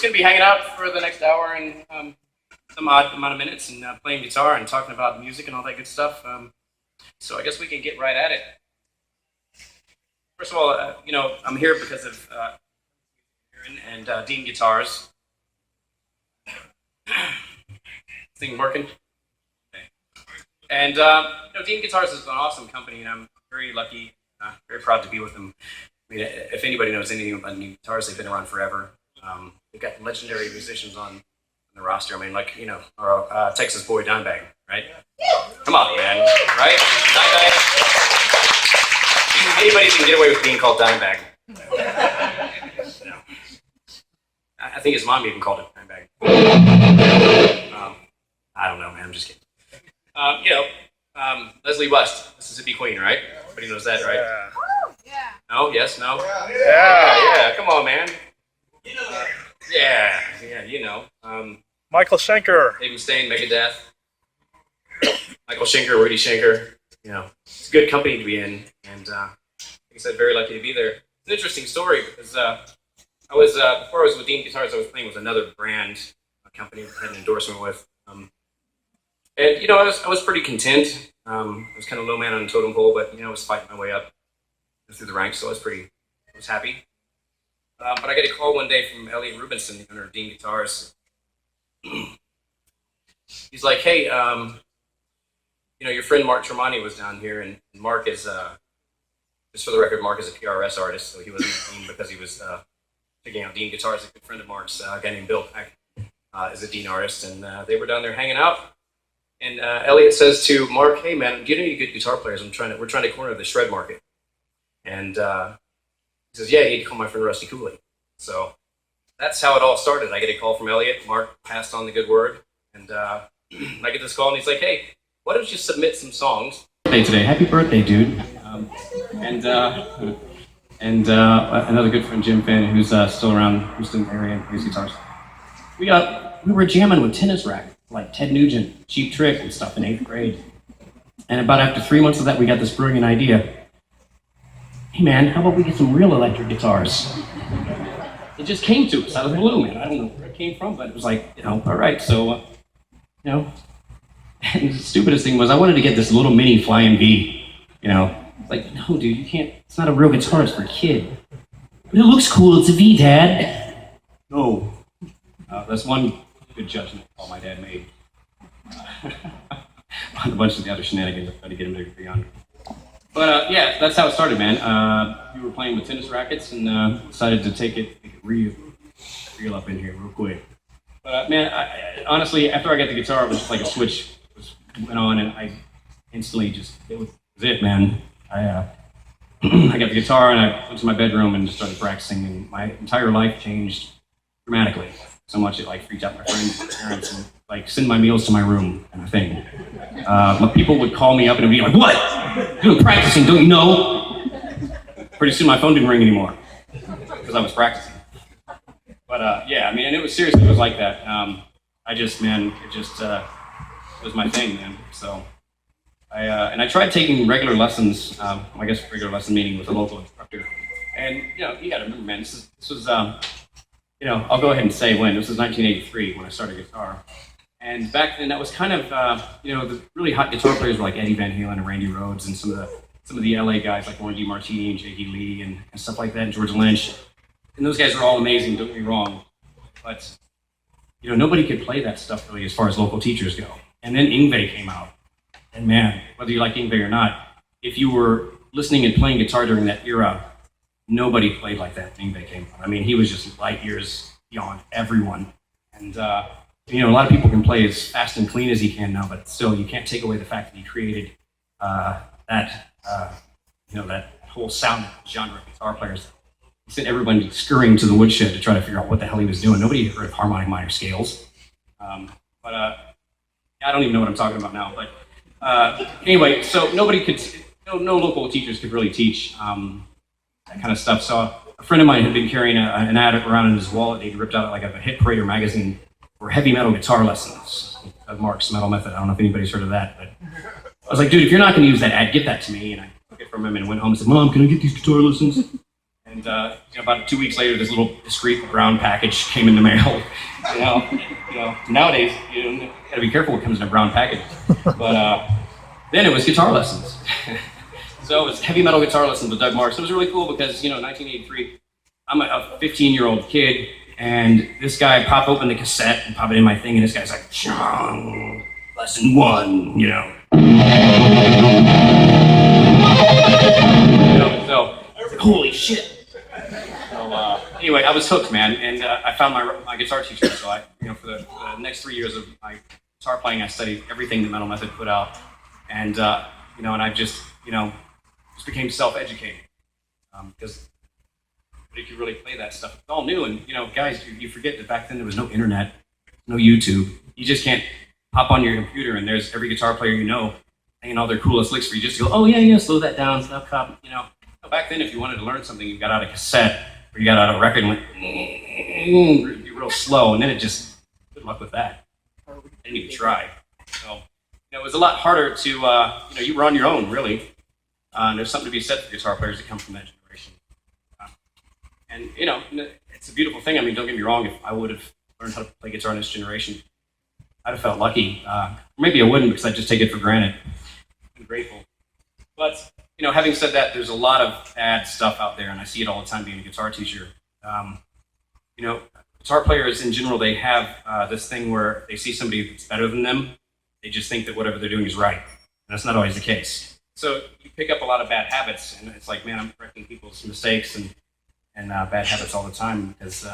Going to be hanging out for the next hour and some odd amount of minutes and playing guitar and talking about music and all that good stuff. So I guess we can get right at it. First of all, I'm here because of Dean Guitars. Thing working? Okay. And Dean Guitars is an awesome company, and I'm very lucky Very proud to be with them. I mean, if anybody knows anything about new guitars, they've been around forever. They've got legendary musicians on the roster. I mean, like, our Texas boy Dimebag, right? Come on, man, right? Dimebag. Anybody can get away with being called Dimebag. No. I think his mom even called it Dimebag. I don't know, man. I'm just kidding. Leslie West, Mississippi Queen, right? Everybody knows that, right? Yeah. No? Yes? No? Yeah. Come on, man. Yeah. Michael Schenker. Dave Mustaine, Megadeth. Michael Schenker, Rudy Schenker. It's a good company to be in, and like I said, very lucky to be there. It's an interesting story because I was before I was with Dean Guitars, I was playing with another brand, a company I had an endorsement with, and I was pretty content. I was kind of low man on the totem pole, but I was fighting my way up through the ranks, so I was happy. But I get a call one day from Elliot Rubinson, the owner of Dean Guitars. He's like, "Hey, your friend Mark Tremonti was down here, and Mark is, just for the record, Mark is a PRS artist, so he wasn't in Dean because he was picking out Dean Guitars. A good friend of Mark's, a guy named Bill Peck, is a Dean artist, and they were down there hanging out. And Elliot says to Mark, "Hey, man, do you know any good guitar players? We're trying to corner the shred market." And he says, "Yeah, you need to call my friend Rusty Cooley." So that's how it all started. I get a call from Elliot. Mark passed on the good word, and I get this call, and he's like, "Hey, why don't you submit some songs?" Today, happy birthday, dude! And another good friend, Jim Finn, who's still around Houston area and plays guitars. We were jamming with tennis rackets like Ted Nugent, Cheap Trick, and stuff in 8th grade. And about after 3 months of that, we got this brilliant idea. Hey, man, how about we get some real electric guitars? It just came to us out of the blue, man. I don't know where it came from, but it was like, all right, so, And the stupidest thing was I wanted to get this little mini Flying V, It's like, no, dude, you can't. It's not a real guitar. It's for a kid. But it looks cool. It's a V, Dad. No. That's one good judgment call my dad made. On a bunch of the other shenanigans I tried to get him to agree on. But that's how it started, man. We were playing with tennis rackets and decided to take it real up in here real quick. But man, honestly, after I got the guitar, it was just like a switch went on, and I instantly it was it, man. I got the guitar and I went to my bedroom and just started practicing, and my entire life changed dramatically. So much it freaked out my friends and parents, and send my meals to my room kind of thing. But people would call me up and be like, "What? You're practicing, don't you know?" Pretty soon my phone didn't ring anymore because I was practicing. But and it was seriously, it was like that. It was my thing, man. So I tried taking regular lessons. I guess regular lesson meeting with a local instructor. And you got to remember, man, this was I'll go ahead and say when. This was 1983 when I started guitar. And back then, that was kind of, the really hot guitar players were like Eddie Van Halen and Randy Rhoads, and some of the LA guys like Warren DeMartini and J.D. Lee and stuff like that, and George Lynch. And those guys are all amazing, don't get me wrong. But, nobody could play that stuff really as far as local teachers go. And then Yngwie came out. And man, whether you like Yngwie or not, if you were listening and playing guitar during that era, nobody played like that when Yngwie came out. I mean, he was just light years beyond everyone. And, a lot of people can play as fast and clean as he can now, but still, you can't take away the fact that he created that whole sound genre of guitar players. He sent everybody scurrying to the woodshed to try to figure out what the hell he was doing. Nobody heard of harmonic minor scales. I don't even know what I'm talking about now. But anyway, so no local teachers could really teach that kind of stuff. So a friend of mine had been carrying an ad around in his wallet. He'd ripped out a Hit Parader magazine for heavy metal guitar lessons of Mark's Metal Method. I don't know if anybody's heard of that, but I was like, dude, if you're not going to use that ad, get that to me. And I took it from him and went home and said, "Mom, can I get these guitar lessons?" And about 2 weeks later, this little discreet brown package came in the mail. Nowadays, you got to be careful what comes in a brown package. But then it was guitar lessons. So it was heavy metal guitar lessons with Doug Marks. It was really cool because 1983, I'm a 15-year-old kid. And this guy popped open the cassette and popped it in my thing, and this guy's like, "Chong, lesson 1, holy shit. So anyway, I was hooked, man, and I found my guitar teacher. So I, for the next 3 years of my guitar playing, I studied everything that Metal Method put out, and and I just became self-educated because nobody could really play that stuff. It's all new, and guys, you forget that back then there was no internet, no YouTube. You just can't hop on your computer and there's every guitar player hanging all their coolest licks for you. Just go, oh yeah, slow that down, stop, cop. Back then, if you wanted to learn something, you got out a cassette or you got out a record and went be real slow, and then it just good luck with that. I didn't even try. So it was a lot harder to you were on your own really. There's something to be said for guitar players that come from that generation. And it's a beautiful thing. I mean, don't get me wrong. If I would have learned how to play guitar in this generation, I'd have felt lucky. Maybe I wouldn't because I just take it for granted. I'm grateful. But having said that, there's a lot of bad stuff out there, and I see it all the time being a guitar teacher. Guitar players in general, they have this thing where they see somebody that's better than them. They just think that whatever they're doing is right. And that's not always the case. So you pick up a lot of bad habits, and it's like, man, I'm correcting people's mistakes and bad habits all the time because,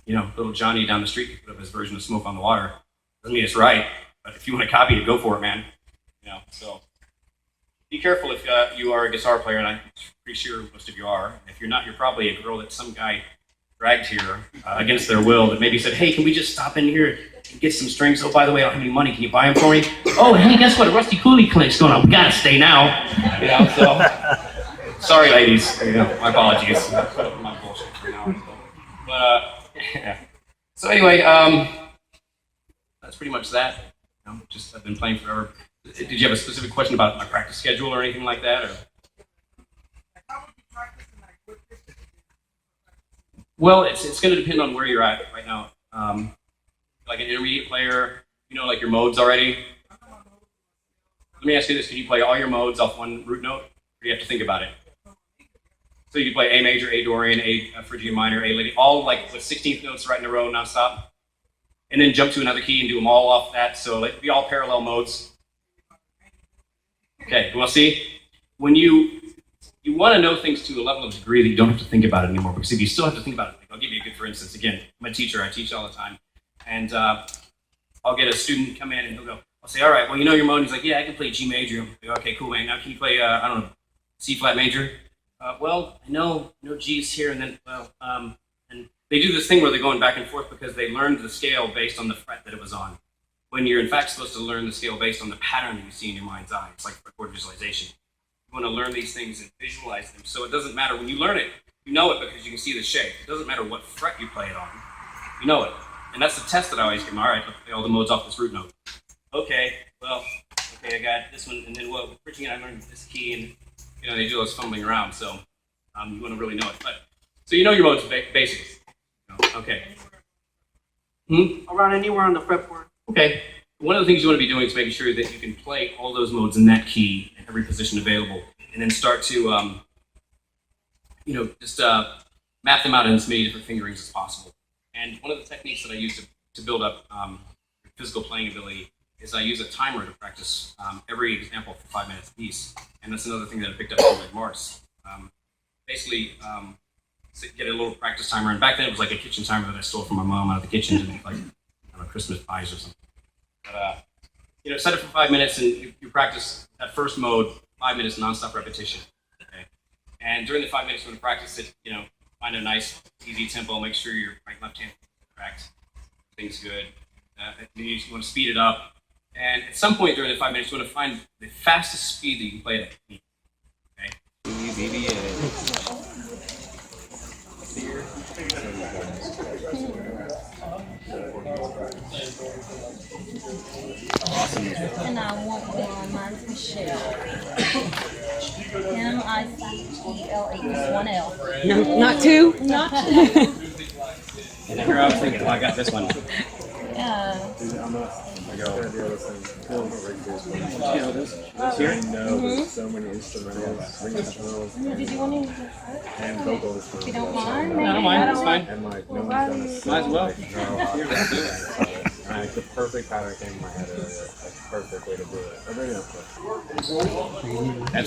little Johnny down the street can put up his version of Smoke on the Water. Doesn't mean it's right, but if you want to copy it, go for it, man. So be careful if you are a guitar player, and I'm pretty sure most of you are. If you're not, you're probably a girl that some guy dragged here against their will that maybe said, hey, can we just stop in here and get some strings? Oh, by the way, I don't have any money. Can you buy them for me? Oh, hey, guess what? A Rusty Cooley clinic's going on. We gotta stay now. So sorry, ladies. My apologies. My bullshit for now. But yeah. So anyway, that's pretty much that. Just I've been playing forever. Did you have a specific question about my practice schedule or anything like that? Or? Well, it's going to depend on where you're at right now. Like an intermediate player, like your modes already. Let me ask you this: can you play all your modes off one root note, or do you have to think about it? So you can play A major, A Dorian, A Phrygian minor, A Lady, all like with 16th notes right in a row, nonstop, and then jump to another key and do them all off that. So like be all parallel modes. Okay, well, see, when you want to know things to a level of degree that you don't have to think about it anymore, because if you still have to think about it, I'll give you a good for instance. Again, I'm a teacher, I teach all the time, and I'll get a student come in and he'll go, I'll say, all right, well, you know your mode? He's like, yeah, I can play G major. Go, okay, cool, man. Now can you play, I don't know, C flat major? Well, I know G's here, and then, and they do this thing where they're going back and forth because they learned the scale based on the fret that it was on. When you're in fact supposed to learn the scale based on the pattern that you see in your mind's eye. It's like chord visualization. You want to learn these things and visualize them. So it doesn't matter when you learn it, you know it because you can see the shape. It doesn't matter what fret you play it on. You know it. And that's the test that I always give them. All right, let's play all the modes off this root note. Okay, I got this one, and then Phrygian, I learned this key, and they do those fumbling around. So you want to really know it. But so you know your modes basics. Okay. Around anywhere on the fretboard. Okay. One of the things you want to be doing is making sure that you can play all those modes in that key in every position available, and then start to, just map them out in as many different fingerings as possible. And one of the techniques that I use to build up physical playing ability is I use a timer to practice every example for 5 minutes apiece. And that's another thing that I picked up from Mars. Basically, get a little practice timer. And back then it was like a kitchen timer that I stole from my mom out of the kitchen to make like Christmas pies or something. But set it for 5 minutes and you practice that first mode, 5 minutes nonstop repetition. Okay. And during the 5 minutes when you practice it, find a nice, easy tempo. Make sure your right left hand correct. Everything's good. You want to speed it up. And at some point during the 5 minutes, you want to find the fastest speed that you can play that key. Okay. And I want one. Mine's Michelle. MICHELE, just one L. No, not two? Not two. And here I was thinking, I got this one. Yeah. So many instrumentals, Did you want any? and vocals. If you don't mind, No, I don't mind. It's fine. And like no one's done a Might as well. Like the perfect pattern came in my head earlier. Like the perfect way to do it. I really don't play. Absolutely.